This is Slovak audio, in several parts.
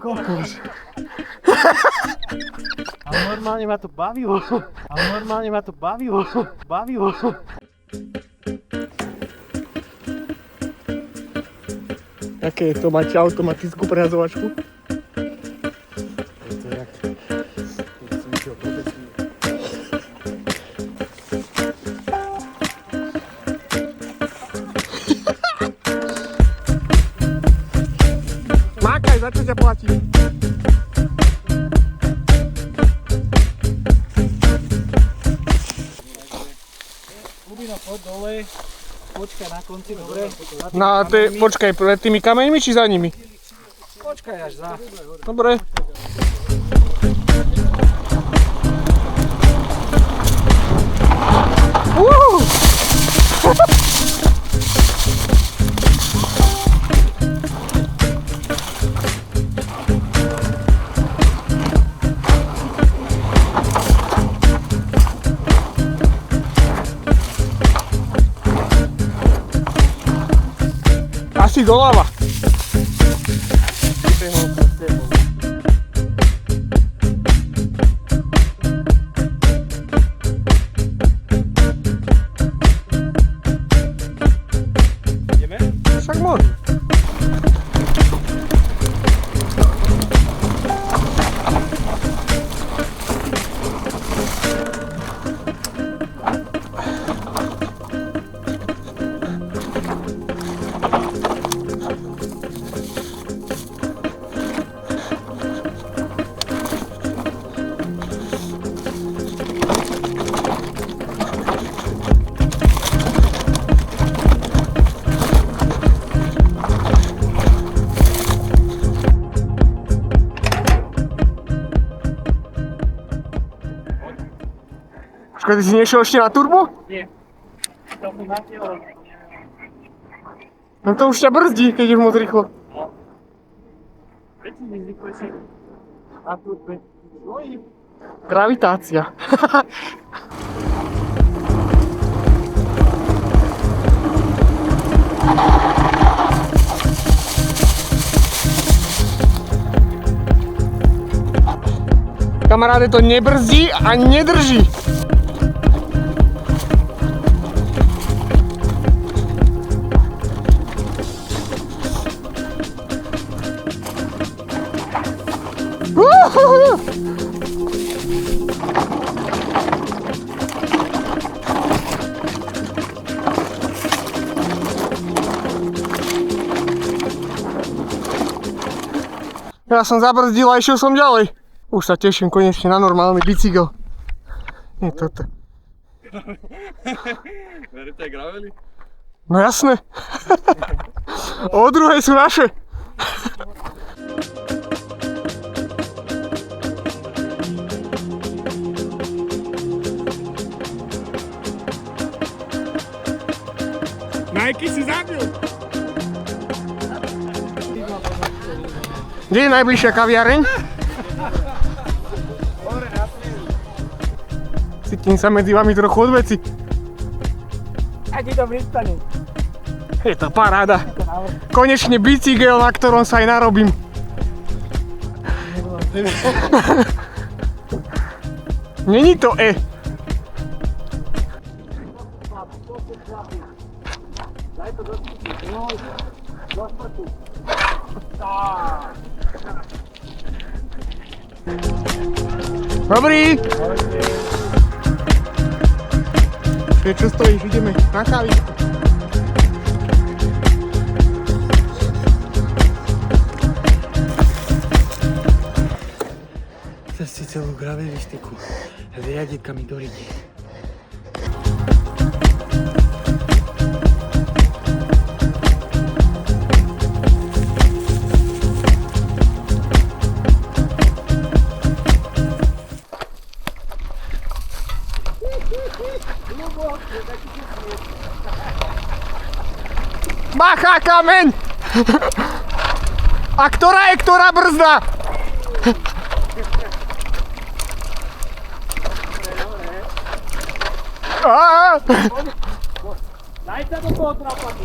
kokos. Ale normálne ma to bavilo. Aké je to? Máte automatickú prehazovačku? Je to jak... som išiel po vesmíru. Mákaj, za čo ťa platí? Kubino, poď dole. Počkaj na konci, dobre? No, počkaj, pred tými kameňmi či za nimi? Počkaj až za. Dobre. Asi doľava. Ideme? Však môžem. Počkaj, ty si nešiel ešte na turbo? Nie. To mi máte No to už ťa brzdí, keď ideš moc rýchlo. Veď mi zvykli si na turbe. Gravitácia. Kamaráde, to nebrzdí a nedrží. Ja som zabrzdil a išiel som ďalej. Už sa teším konečne na normálny bicykel. Nie toto. Verite aj gravely? No jasné. O druhej sú naše. Nike si zabil. Kde je najbližšia kaviareň? Cítim sa medzi vami trochu odveci. Aký to pristane? Je to paráda. Konečne bicykel, na ktorom sa aj narobím. Není to Daj to do skutky. Do sprtu. Dobrý. Čo stojíš? Ideme na kávičku. Cez si celú gravelistiku riadikami do ryti. Bacha, kameň! A ktorá je ktorá brzda? Daj sa do toho trápatu.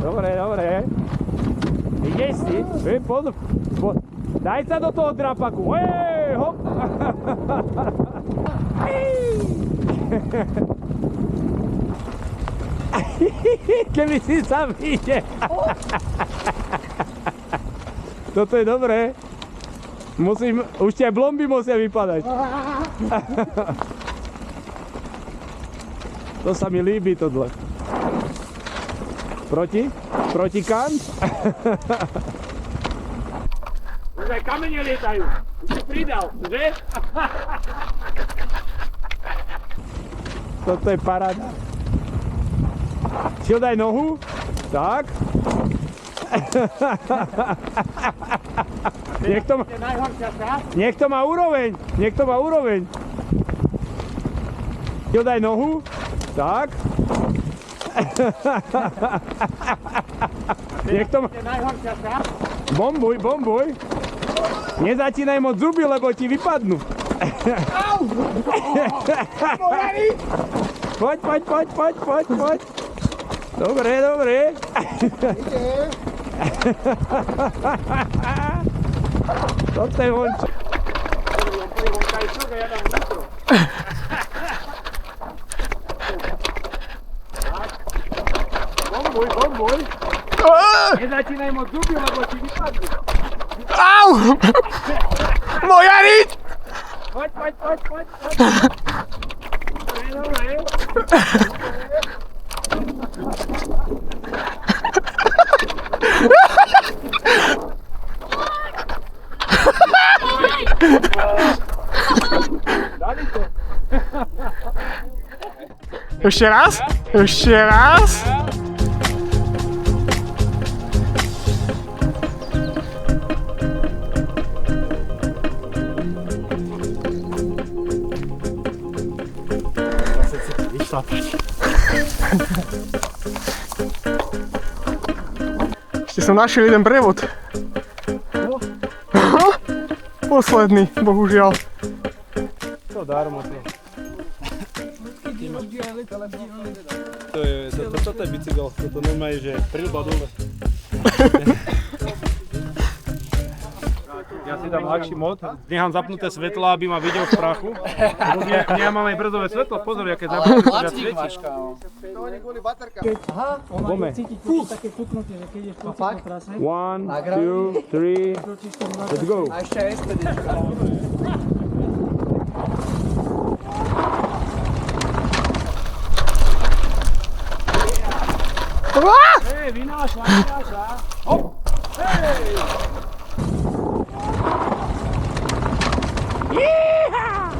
Dobre, dobre. Ideš si? Daj sa do toho drapaku. Hej, hop. Keby si sa videl. Toto je dobré. Už ti aj blomby musia vypadať. To sa mi líbi tohle. Proti kan? Už aj kamene lietajú. Už si pridal, že? Toto je paráda. Čiel daj nohu. Tak. Niekto má úroveň. Čiel daj nohu. Tak. Bombuj. Nezačínaj moc zuby, lebo ti vypadnú. Poď. Dobre. Toto je vončo. Bombuj. Nezačínaj moc zuby, lebo ti vypadnú. Au! Moja riť! Poď. Dobre. Dali to. Ešte raz. Ešte som našiel jeden prevod. Posledný, bohužiaľ. To darmo to. Toto je bicykel, toto normálne, že prilba dole. Ja si dám ľahší mod, nechám zapnuté svetlo, aby ma videl v prachu. Ja mám aj brzdové svetlo, pozor, aké zapnuté svietiš. Bome. 1, 2, 3, let's go. A ešte aj SPDčka. Hej, vynáša. Hop. Hej. Jíha!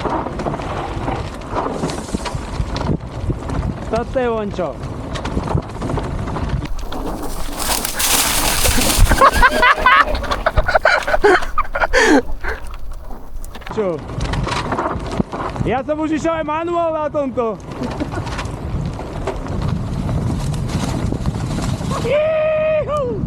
Toto je vončo. Čo? Ja som už išiel aj manuál na tomto. Juhu!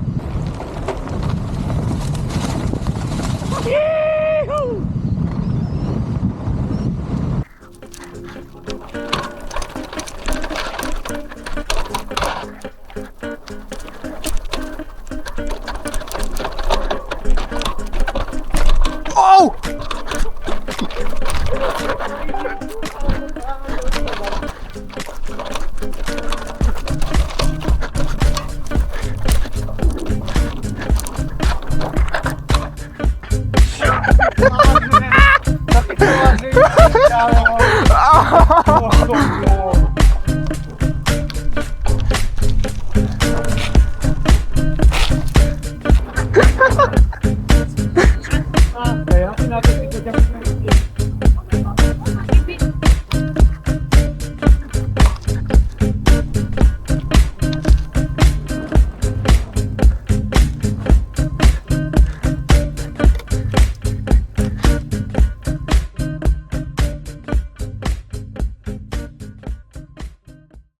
Oh! Ja si na to